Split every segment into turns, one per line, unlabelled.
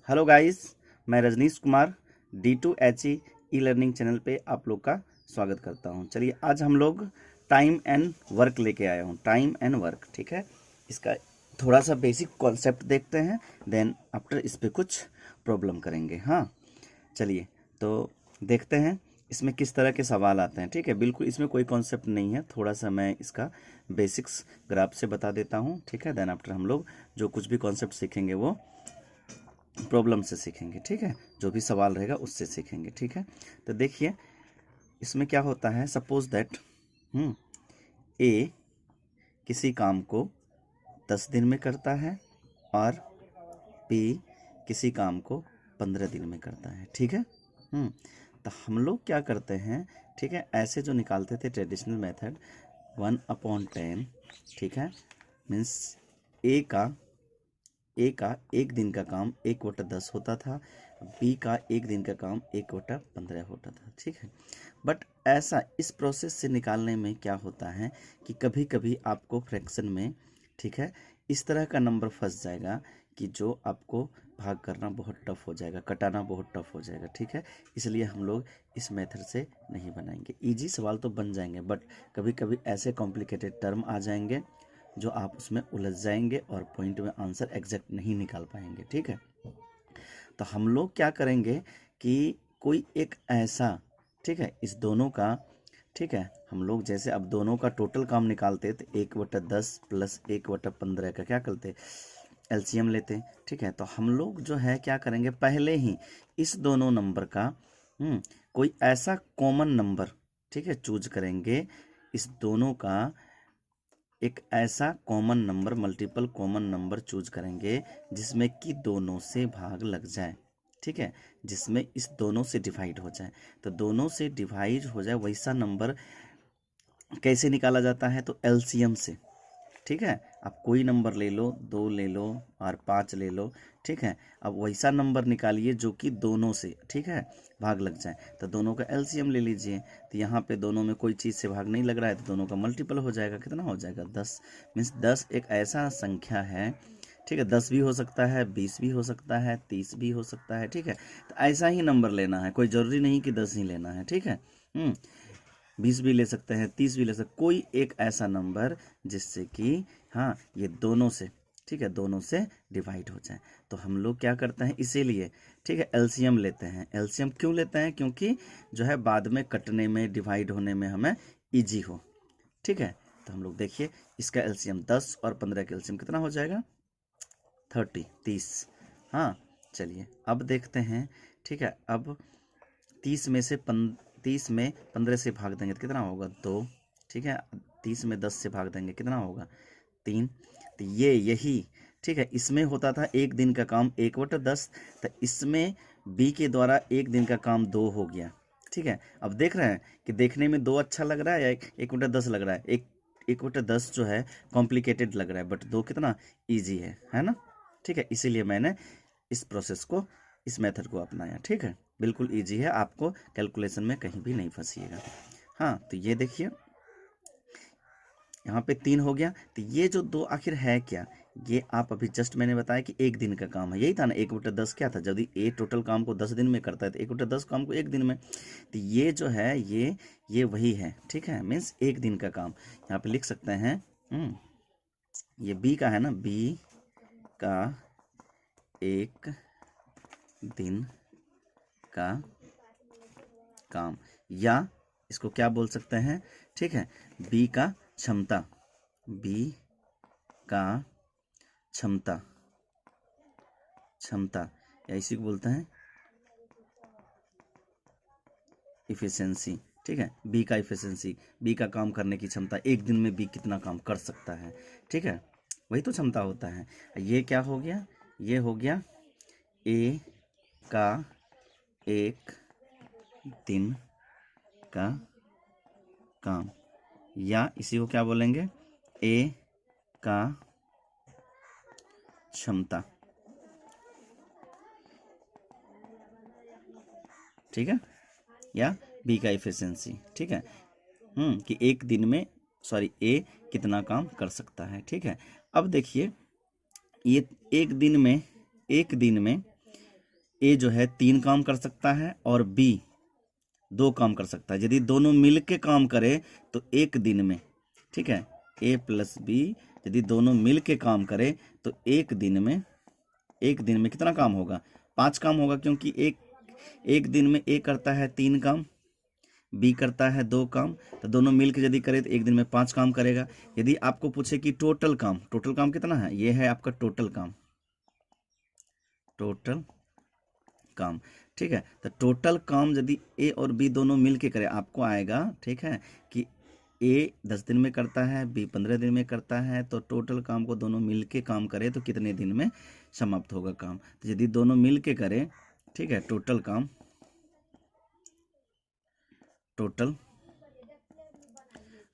Hello guys, मैं Rajneesh Kumar D2HE e learning channel पे आप लोग का स्वागत करता हूं। चलिए आज हम लोग टाइम एंड वर्क लेके आए हूं। टाइम एंड वर्क, ठीक है। इसका थोड़ा सा बेसिक कॉन्सेप्ट देखते हैं, देन आफ्टर इस पे कुछ प्रॉब्लम करेंगे। हाँ, चलिए तो देखते हैं इसमें किस तरह के सवाल आते हैं। ठीक है, बिल्कुल इसमें कोई कॉन्सेप्ट नहीं है, थोड़ा सा मैं इसका बेसिक्स ग्राफ से बता देता हूँ। ठीक है, देन आफ्टर हम लोग जो कुछ भी कॉन्सेप्ट सीखेंगे वो प्रॉब्लम से सीखेंगे। ठीक है, जो भी सवाल रहेगा उससे सीखेंगे। ठीक है, तो देखिए इसमें क्या होता है। सपोज दैट ए किसी काम को 10 दिन में करता है और बी किसी काम को 15 दिन में करता है। ठीक है, तो हम लोग क्या करते हैं, ठीक है, ऐसे जो निकालते थे ट्रेडिशनल मेथड 1/10, ठीक है, मीन्स ए का एक दिन का काम 1/10 होता था, बी का एक दिन का काम 1/15 होता था। ठीक है, बट ऐसा इस प्रोसेस से निकालने में क्या होता है कि कभी कभी आपको फ्रैक्शन में, ठीक है, इस तरह का नंबर फंस जाएगा कि जो आपको भाग करना बहुत टफ हो जाएगा, कटाना बहुत टफ हो जाएगा। ठीक है, इसलिए हम लोग इस मेथड से नहीं बनाएंगे। इजी सवाल तो बन जाएंगे, बट कभी कभी ऐसे कॉम्प्लिकेटेड टर्म आ जाएंगे जो आप उसमें उलझ जाएंगे और पॉइंट में आंसर एग्जैक्ट नहीं निकाल पाएंगे। ठीक है, तो हम लोग क्या करेंगे कि कोई एक ऐसा, ठीक है, इस दोनों का, ठीक है, हम लोग जैसे अब दोनों का टोटल काम निकालते तो 1/10 प्लस 1/15 का क्या करते, एलसीएम लेते। ठीक है, तो हम लोग जो है क्या करेंगे, पहले ही इस दोनों नंबर का कोई ऐसा कॉमन नंबर, ठीक है, चूज करेंगे। इस दोनों का एक ऐसा common number, multiple common number choose करेंगे जिसमें कि दोनों से भाग लग जाए। ठीक है, जिसमें इस दोनों से डिवाइड हो जाए। तो दोनों से डिवाइड हो जाए वैसा नंबर कैसे निकाला जाता है, तो एलसीएम से। ठीक है, आप कोई नंबर ले लो, 2 ले लो और 5 ले लो। ठीक है, अब वैसा नंबर निकालिए जो कि दोनों से, ठीक है, भाग लग जाए। तो दोनों का एलसीएम ले लीजिए। तो यहाँ पे दोनों में कोई चीज़ से भाग नहीं लग रहा है तो दोनों का मल्टीपल हो जाएगा। कितना हो जाएगा, 10। मीन्स 10 एक ऐसा संख्या है, ठीक है, 10 भी हो सकता है, 20 भी हो सकता है, 30 भी हो सकता है। ठीक है, तो ऐसा ही नंबर लेना है, कोई ज़रूरी नहीं कि 10 ही लेना है। ठीक है, 20 भी ले सकते हैं, 30 भी ले सकते हैं, कोई एक ऐसा नंबर जिससे कि हाँ ये दोनों से, ठीक है, दोनों से डिवाइड हो जाए। तो हम लोग क्या करते हैं इसीलिए, ठीक है, एलसीएम लेते हैं। एलसीएम क्यों लेते हैं, क्योंकि जो है बाद में कटने में, डिवाइड होने में हमें इजी हो। ठीक है, तो हम लोग देखिए इसका एलसीएम 10 और 15 का एलसीएम कितना हो जाएगा, 30। हाँ, चलिए अब देखते हैं। ठीक है, अब 30 में 15 से भाग देंगे तो कितना होगा, 2। ठीक है, 30 में 10 से भाग देंगे कितना होगा, 3। तो ये यही, ठीक है, इसमें होता था एक दिन का काम 1/10, तो इसमें बी के द्वारा एक दिन का काम 2 हो गया। ठीक है, अब देख रहे हैं कि देखने में 2 अच्छा लग रहा है या 1/10 लग रहा है। 1/10 जो है कॉम्प्लिकेटेड लग रहा है, बट 2 कितना ईजी है ना। ठीक है, इसीलिए मैंने इस प्रोसेस को, इस मेथड को अपनाया। ठीक है, बिल्कुल इजी है, आपको कैलकुलेशन में कहीं भी नहीं फंसिएगा। हाँ, तो ये देखिए यहाँ पे 3 हो गया। तो ये जो 2 आखिर है क्या, ये आप अभी जस्ट मैंने बताया कि एक दिन का काम है, यही था ना। 1/10 क्या था, यदि ए टोटल काम को 10 दिन में करता है तो 1/10 काम को एक दिन में। तो ये जो है ये वही है। ठीक है, मीन्स एक दिन का काम यहाँ पे लिख सकते हैं। ये बी का है ना, बी का एक दिन का काम, या इसको क्या बोल सकते हैं, ठीक है, बी का क्षमता, बी का क्षमता, या इसी को बोलते हैं इफिशिएंसी। ठीक है, बी का इफिशिएंसी, बी का काम करने की क्षमता, एक दिन में बी कितना काम कर सकता है। ठीक है, वही तो क्षमता होता है। ये क्या हो गया, ये हो गया ए का एक दिन का काम, या इसी को क्या बोलेंगे, ए का क्षमता। ठीक है, या बी का इफिशिएंसी। ठीक है, कि एक दिन में, सॉरी, ए कितना काम कर सकता है। ठीक है, अब देखिए ये एक दिन में ए जो है 3 काम कर सकता है और बी 2 काम कर सकता है। यदि दोनों मिल के काम करे तो एक दिन में, ठीक है, ए प्लस बी यदि दोनों मिल के काम करे तो एक दिन में कितना काम होगा? 5 काम होगा, क्योंकि एक दिन में ए करता है 3 काम, बी करता है 2 काम, तो दोनों मिल के यदि करे तो एक दिन में 5 काम करेगा। यदि आपको पूछे कि टोटल काम कितना है, ये है आपका टोटल काम, ठीक है। तो टोटल काम यदि ए और बी दोनों मिल के करे, आपको आएगा, ठीक है, कि ए 10 दिन में करता है, बी 15 दिन में करता है, तो टोटल काम को दोनों मिल के काम करे तो कितने दिन में समाप्त होगा काम। तो यदि दोनों मिल के करे, ठीक है, टोटल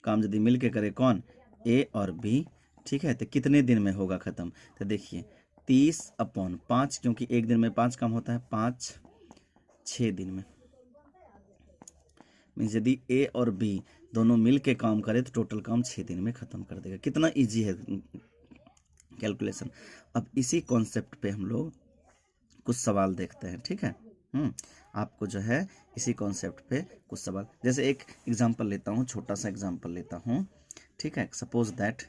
काम यदि मिल के करे कौन, ए और बी, ठीक है, तो कितने दिन में होगा खत्म? तो देखिए 30/5, क्योंकि एक दिन में 5 काम होता है, 5 6 दिन में। मीन्स यदि ए और बी दोनों मिल के काम करे तो टोटल काम 6 दिन में खत्म कर देगा। कितना इजी है कैलकुलेशन। अब इसी कॉन्सेप्ट पे हम लोग कुछ सवाल देखते हैं, ठीक है। आपको जो है इसी कॉन्सेप्ट पे कुछ सवाल, जैसे एक एग्जांपल लेता हूँ, छोटा सा एग्जांपल लेता हूँ, ठीक है। सपोज दैट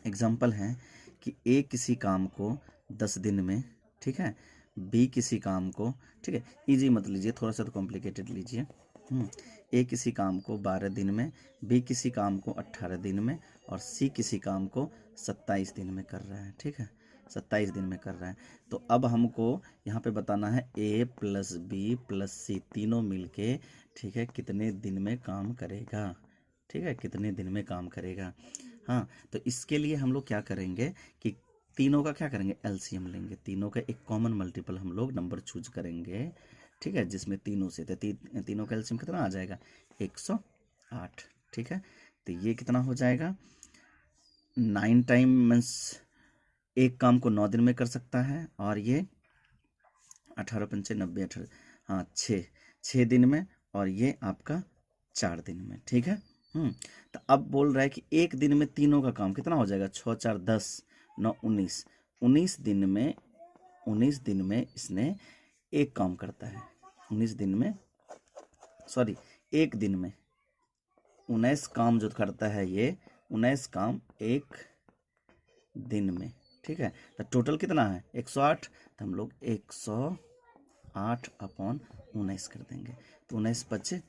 एग्जांपल है कि ए किसी काम को 10 दिन में, ठीक है, बी किसी काम को, ठीक है, इजी मत लीजिए, थोड़ा सा तो कॉम्प्लिकेटेड लीजिए। ए किसी काम को 12 दिन में, बी किसी काम को 18 दिन में और सी किसी काम को 27 दिन में कर रहा है, ठीक है, 27 दिन में कर रहा है। तो अब हमको यहाँ पे बताना है ए प्लस बी प्लस सी तीनों मिलके, ठीक है, कितने दिन में काम करेगा, ठीक है, कितने दिन में काम करेगा। हाँ, तो इसके लिए हम लोग क्या करेंगे कि तीनों का क्या करेंगे, एलसीएम लेंगे, तीनों का एक कॉमन मल्टीपल हम लोग नंबर चूज करेंगे, ठीक है, जिसमें तीनों से तीनों का एलसीएम कितना आ जाएगा, 108, ठीक है। तो ये कितना हो जाएगा, 9 टाइम मीन्स एक काम को 9 दिन में कर सकता है, और ये 18 पंचे 90 18, हाँ 6 दिन में, और ये आपका 4 दिन में, ठीक है। तो अब बोल रहा है कि एक दिन में तीनों का काम कितना हो जाएगा, 6 4 10 9 19, 19 दिन में इसने एक काम करता है, 19 दिन में, सॉरी एक दिन में 19 काम जो करता है, ये 19 काम एक दिन में, ठीक है। तो टोटल कितना है 108, तो हम लोग 108/19 कर देंगे, तो 19 5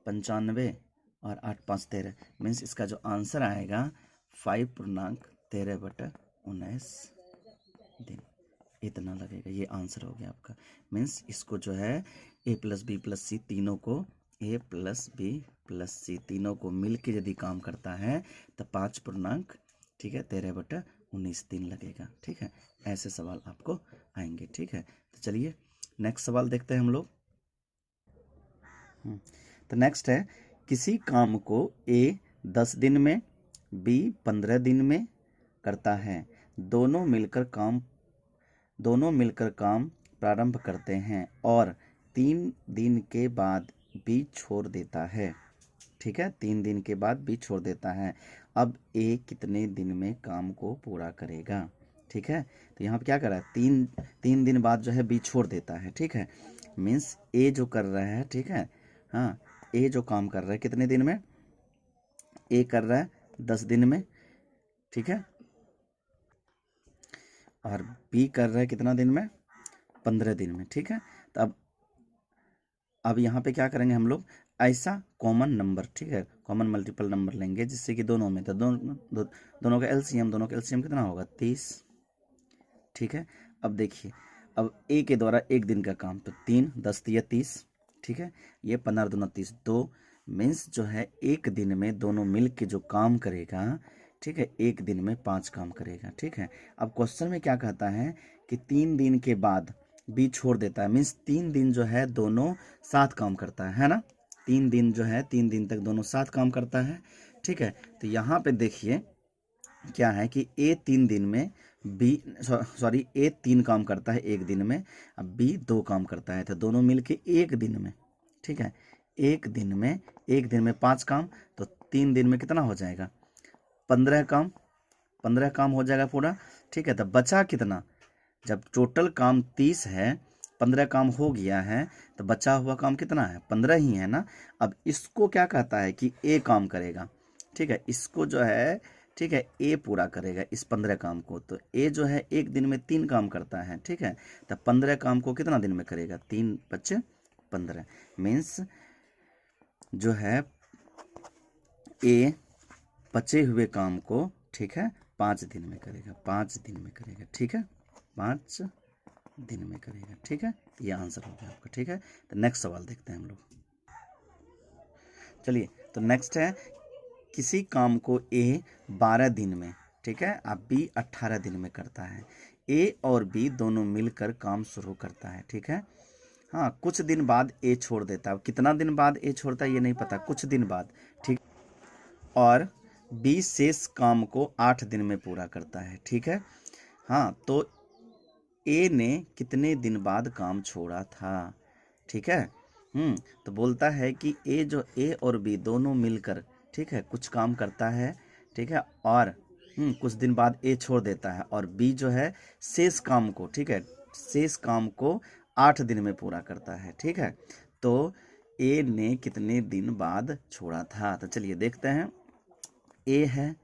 95 और 8 5 13, मीन्स इसका जो आंसर आएगा 5.13/19 दिन, इतना लगेगा। ये आंसर हो गया आपका। मीन्स इसको जो है ए प्लस बी प्लस सी तीनों को, ए प्लस बी प्लस सी तीनों को मिल के यदि काम करता है तो 5, ठीक है, 13/19 दिन लगेगा, ठीक है। ऐसे सवाल आपको आएंगे, ठीक है। तो चलिए नेक्स्ट सवाल देखते हैं हम लोग। तो नेक्स्ट है, किसी काम को ए 10 दिन में, बी 15 दिन में करता है, दोनों मिलकर काम प्रारंभ करते हैं और 3 दिन के बाद बी छोड़ देता है, ठीक है, 3 दिन के बाद बी छोड़ देता है। अब ए कितने दिन में काम को पूरा करेगा, ठीक है। तो यहाँ पे क्या कर रहा है, तीन दिन बाद जो है बी छोड़ देता है, ठीक है। मीन्स ए जो कर रहा है, ठीक है, हाँ, ए जो काम कर रहा है कितने दिन में, ए कर रहा है 10 दिन में, ठीक है, और बी कर रहा है कितना दिन में, 15 दिन में, ठीक है। तो अब यहाँ पे क्या करेंगे हम लोग, ऐसा कॉमन नंबर, ठीक है, कॉमन मल्टीपल नंबर लेंगे जिससे कि दोनों में, तो दोनों का एलसीएम कितना होगा, 30, ठीक है। अब देखिए, अब ए के द्वारा एक दिन का काम, तो 3 10 या 30, ठीक है, ये 15 दूना 30 2, मीन्स जो है एक दिन में दोनों मिल के जो काम करेगा, ठीक है, एक दिन में 5 काम करेगा, ठीक है। अब क्वेश्चन में क्या कहता है कि 3 दिन के बाद बी छोड़ देता है, मीन्स 3 दिन जो है दोनों साथ काम करता है ना, 3 दिन जो है 3 दिन तक दोनों साथ काम करता है, ठीक है। तो यहाँ पे देखिए क्या है कि ए 3 दिन में, बी सॉरी ए 3 काम करता है एक दिन में, अब बी 2 काम करता है, तो दोनों मिलके एक दिन में, ठीक है, एक दिन में 5 काम, तो 3 दिन में कितना हो जाएगा, 15 काम हो जाएगा पूरा, ठीक है। तो बचा कितना, जब टोटल काम 30 है, 15 काम हो गया है, तो बचा हुआ काम कितना है? 15 ही है ना। अब इसको क्या कहता है कि ए काम करेगा, ठीक है, इसको जो है, ठीक है, ए पूरा करेगा इस 15 काम को। तो ए जो है एक दिन में 3 काम करता है, ठीक है, तो 15 काम को कितना दिन में करेगा? 3 बचे 15, मीन्स जो है ए बचे हुए काम को, ठीक है, 5 दिन में करेगा, 5 दिन में करेगा, ठीक है, 5 दिन में करेगा, ठीक है। ये आंसर हो गया आपका, ठीक है। तो नेक्स्ट सवाल देखते हैं हम लोग। चलिए, तो नेक्स्ट है किसी काम को ए 12 दिन में, ठीक है, अब बी 18 दिन में करता है। ए और बी दोनों मिलकर काम शुरू करता है, ठीक है। हाँ, कुछ दिन बाद ए छोड़ देता है। कितना दिन बाद ए छोड़ता है ये नहीं पता, कुछ दिन बाद, ठीक। और बी शेष काम को 8 दिन में पूरा करता है, ठीक है। हाँ, तो ए ने कितने दिन बाद काम छोड़ा था, ठीक है। तो बोलता है कि ए और बी दोनों मिलकर, ठीक है, कुछ काम करता है, ठीक है, और कुछ दिन बाद ए छोड़ देता है, और बी जो है शेष काम को, ठीक है, शेष काम को 8 दिन में पूरा करता है, ठीक है। तो ए ने कितने दिन बाद छोड़ा था? तो चलिए देखते हैं। ए है,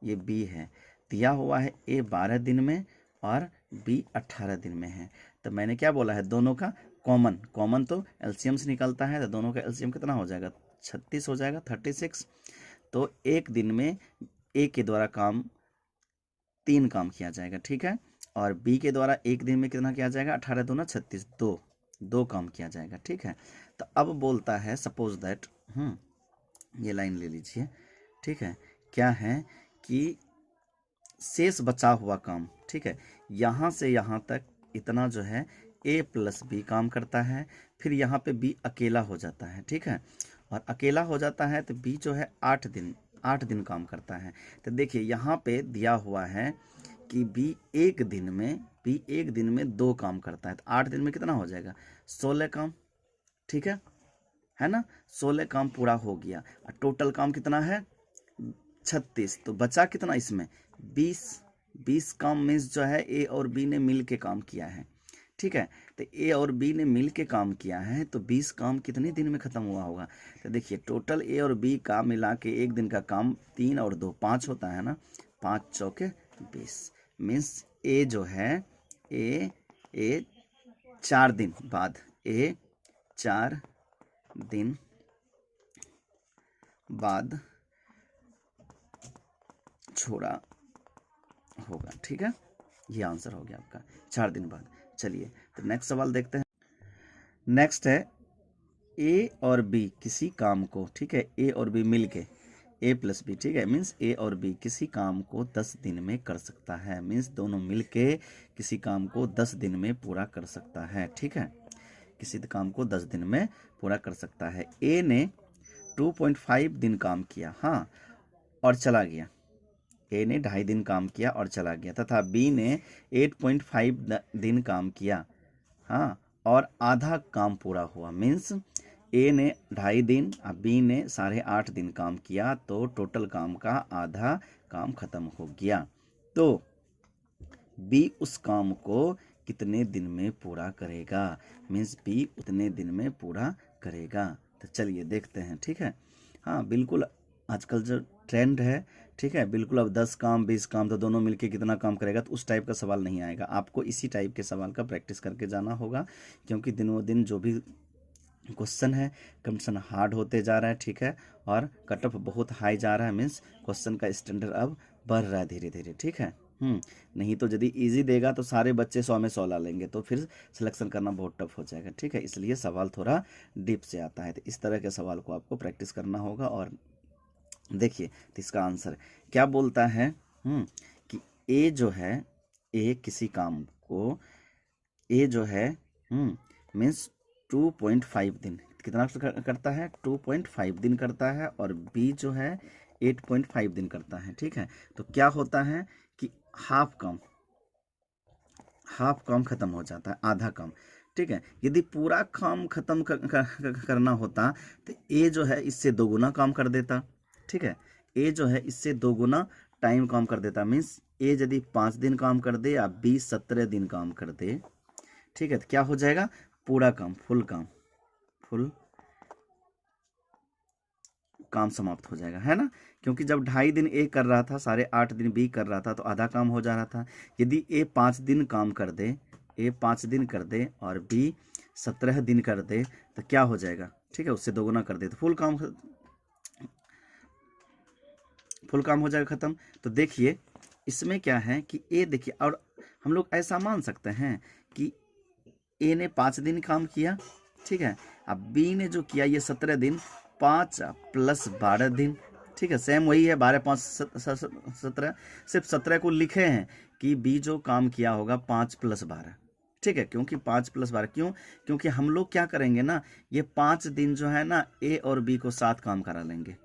ये बी है, दिया हुआ है ए 12 दिन में और बी 18 दिन में है। तो मैंने क्या बोला है, दोनों का कॉमन तो एलसीएम से निकलता है, तो दोनों का एलसीएम कितना हो जाएगा? 36 हो जाएगा, 36। तो एक दिन में ए के द्वारा काम 3 काम किया जाएगा, ठीक है, और बी के द्वारा एक दिन में कितना किया जाएगा? 18 दूना 36, दो काम किया जाएगा, ठीक है। तो अब बोलता है सपोज दैट, ये लाइन ले लीजिए, ठीक है, क्या है कि शेष बचा हुआ काम, ठीक है, यहाँ से यहाँ तक इतना जो है ए प्लस बी काम करता है, फिर यहाँ पे बी अकेला हो जाता है, ठीक है, और अकेला हो जाता है तो बी जो है 8 दिन काम करता है। तो देखिए यहाँ पे दिया हुआ है कि बी एक दिन में 2 काम करता है, तो 8 दिन में कितना हो जाएगा? 16 काम, ठीक है ना। 16 काम पूरा हो गया, और टोटल काम कितना है? 36। तो बचा कितना इसमें? 20 काम मीन्स जो है ए और बी ने मिल के काम किया है, ठीक है। तो ए और बी ने मिल के काम किया है, तो 20 काम कितने दिन में ख़त्म हुआ होगा? तो देखिए टोटल ए और बी का मिला के एक दिन का काम 3 और 2 5 होता है ना, 5 चौके 20, मीन्स ए जो है ए 4 दिन बाद, ए 4 दिन बाद छोड़ा होगा, ठीक है। ये आंसर हो गया आपका, 4 दिन बाद। चलिए, तो नेक्स्ट सवाल देखते हैं। नेक्स्ट है ए और बी किसी काम को, ठीक है, ए और बी मिलके, ए प्लस बी, ठीक है, मीन्स ए और बी किसी काम को 10 दिन में कर सकता है, मीन्स दोनों मिलके किसी काम को 10 दिन में पूरा कर सकता है, ठीक है, किसी काम को 10 दिन में पूरा कर सकता है। ए ने 2.5 दिन काम किया, हाँ, और चला गया। ए ने 2.5 दिन काम किया और चला गया, तथा बी ने 8.5 दिन काम किया, हाँ, और आधा काम पूरा हुआ, मीन्स ए ने 2.5 दिन और बी ने 8.5 दिन काम किया, तो टोटल काम का आधा काम खत्म हो गया। तो बी उस काम को कितने दिन में पूरा करेगा? मीन्स बी उतने दिन में पूरा करेगा। तो चलिए देखते हैं, ठीक है। हाँ, बिल्कुल आजकल जो ट्रेंड है, ठीक है, बिल्कुल अब 10 काम 20 काम तो दोनों मिलके कितना काम करेगा, तो उस टाइप का सवाल नहीं आएगा। आपको इसी टाइप के सवाल का प्रैक्टिस करके जाना होगा, क्योंकि दिनों दिन जो भी क्वेश्चन है, कंपटीशन हार्ड होते जा रहा है, ठीक है, और कट ऑफ बहुत हाई जा रहा है, मीन्स क्वेश्चन का स्टैंडर्ड अब बढ़ रहा है धीरे धीरे, ठीक है। नहीं तो यदि इजी देगा तो सारे बच्चे 100 में 100 ला लेंगे, तो फिर सिलेक्शन करना बहुत टफ हो जाएगा, ठीक है। इसलिए सवाल थोड़ा डीप से आता है, तो इस तरह के सवाल को आपको प्रैक्टिस करना होगा। और देखिए, तो इसका आंसर क्या बोलता है कि ए जो है, ए किसी काम को, ए जो है मीन्स 2.5 दिन कितना करता है? 2.5 दिन करता है, और बी जो है 8.5 दिन करता है, ठीक है। तो क्या होता है कि हाफ काम खत्म हो जाता है, आधा काम, ठीक है। यदि पूरा काम खत्म करना होता तो ए जो है इससे 2 गुना काम कर देता, ठीक है, ए जो है इससे 2 गुना टाइम काम कर देता, मीन्स ए यदि 5 दिन काम कर दे या बी 17 दिन काम कर दे, ठीक है, तो क्या हो जाएगा, पूरा काम, फुल काम समाप्त हो जाएगा, है ना। क्योंकि जब 2.5 दिन ए कर रहा था, 8.5 दिन बी कर रहा था, तो आधा काम हो जा रहा था। यदि ए 5 दिन काम कर दे, ए 5 दिन कर दे और बी 17 दिन कर दे, तो क्या हो जाएगा, ठीक है, उससे दोगुना कर दे तो फुल काम हो जाएगा, खत्म। तो देखिए इसमें क्या है कि ए देखिए, और हम लोग ऐसा मान सकते हैं कि ए ने 5 दिन काम किया, ठीक है, अब बी ने जो किया ये 17 दिन, 5 + 12 दिन, ठीक है, सेम वही है, 12 5 17, सिर्फ 17 को लिखे हैं कि बी जो काम किया होगा 5 + 12, ठीक है, क्योंकि 5 + 12 क्यों, क्योंकि हम लोग क्या करेंगे ना, ये 5 दिन जो है ना ए और बी को साथ काम करा लेंगे।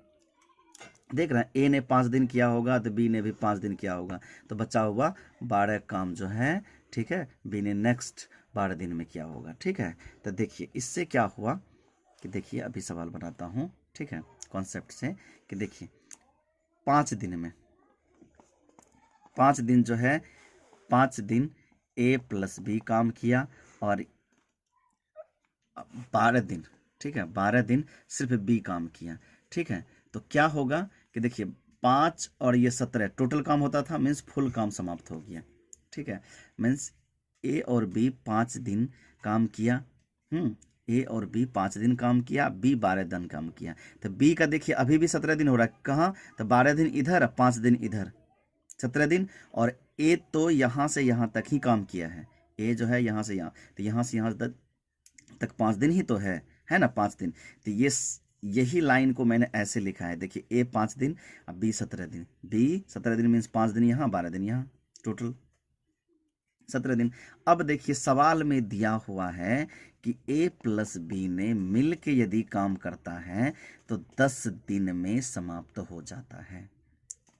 देख रहे हैं, ए ने 5 दिन किया होगा तो बी ने भी 5 दिन किया होगा, तो बचा हुआ 12 काम जो है, ठीक है, बी ने नेक्स्ट 12 दिन में किया होगा, ठीक है। तो देखिए इससे क्या हुआ कि देखिए अभी सवाल बनाता हूँ, ठीक है, कॉन्सेप्ट से, कि देखिए 5 दिन जो है, 5 दिन ए + बी काम किया और 12 दिन, ठीक है, 12 दिन सिर्फ बी काम किया, ठीक है। तो क्या होगा कि देखिए 5 और ये 17 टोटल काम होता था, मीन्स फुल काम समाप्त हो गया, ठीक है, मीन्स ए और बी 5 दिन काम किया, ए और बी 5 दिन काम किया, बी 12 दिन काम किया। तो बी का देखिए अभी भी 17 दिन हो रहा है, कहाँ, तो 12 दिन इधर, 5 दिन इधर, 17 दिन। और ए तो यहाँ से यहाँ तक ही काम किया है, ए जो है यहाँ से यहाँ, तो यहाँ से यहाँ तक 5 दिन ही तो है ना, 5 दिन। तो यही लाइन को मैंने ऐसे लिखा है, देखिए ए 5 दिन, अब बी 17 दिन, बी 17 दिन मीन्स 5 दिन यहाँ, 12 दिन यहाँ, टोटल 17 दिन। अब देखिए सवाल में दिया हुआ है कि ए + बी ने मिल के यदि काम करता है तो 10 दिन में समाप्त हो जाता है,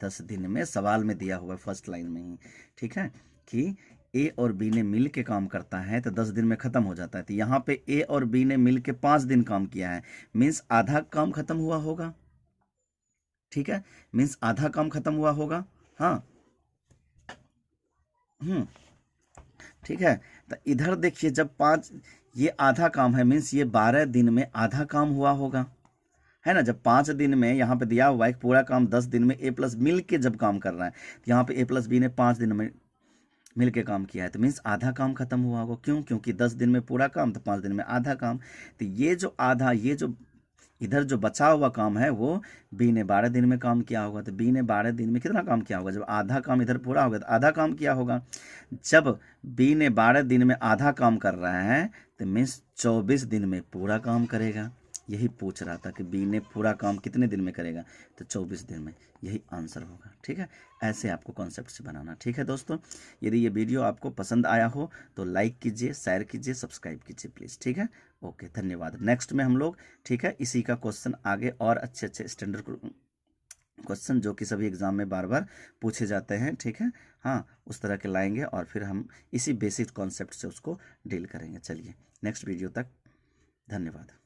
10 दिन में, सवाल में दिया हुआ है फर्स्ट लाइन में ही, ठीक है, कि ए और बी ने मिल के काम करता है तो 10 दिन में खत्म हो जाता है। तो यहाँ पे ए और बी ने मिल के 5 दिन काम किया है, मीन्स आधा काम खत्म हुआ होगा, ठीक है, मीन्स आधा काम खत्म हुआ होगा, हाँ, ठीक है। तो इधर देखिए जब 5, ये आधा काम है, मीन्स ये 12 दिन में आधा काम हुआ होगा, है ना। जब 5 दिन में यहाँ पे दिया हुआ है पूरा काम 10 दिन में ए + मिल के जब काम कर रहा है, तो यहाँ पे ए + बी ने 5 दिन में मिल के काम किया है, तो मीन्स आधा काम खत्म हुआ होगा, क्यों, क्योंकि 10 दिन में पूरा काम तो 5 दिन में आधा काम। तो ये जो आधा, ये जो इधर जो बचा हुआ काम है वो बी ने 12 दिन में काम किया होगा। तो बी ने 12 दिन में कितना काम किया होगा, जब आधा काम इधर पूरा होगा तो आधा काम किया होगा। जब बी ने 12 दिन में आधा काम कर रहा है तो मीन्स 24 दिन में पूरा काम करेगा। यही पूछ रहा था कि बी ने पूरा काम कितने दिन में करेगा, तो 24 दिन में, यही आंसर होगा, ठीक है। ऐसे आपको कॉन्सेप्ट से बनाना, ठीक है दोस्तों। यदि ये वीडियो आपको पसंद आया हो तो लाइक कीजिए, शेयर कीजिए, सब्सक्राइब कीजिए प्लीज़, ठीक है। ओके, धन्यवाद। नेक्स्ट में हम लोग, ठीक है, इसी का क्वेश्चन आगे और अच्छे स्टैंडर्ड क्वेश्चन जो कि सभी एग्जाम में बार बार पूछे जाते हैं, ठीक है, हाँ, उस तरह के लाएंगे और फिर हम इसी बेसिक कॉन्सेप्ट से उसको डील करेंगे। चलिए नेक्स्ट वीडियो तक, धन्यवाद।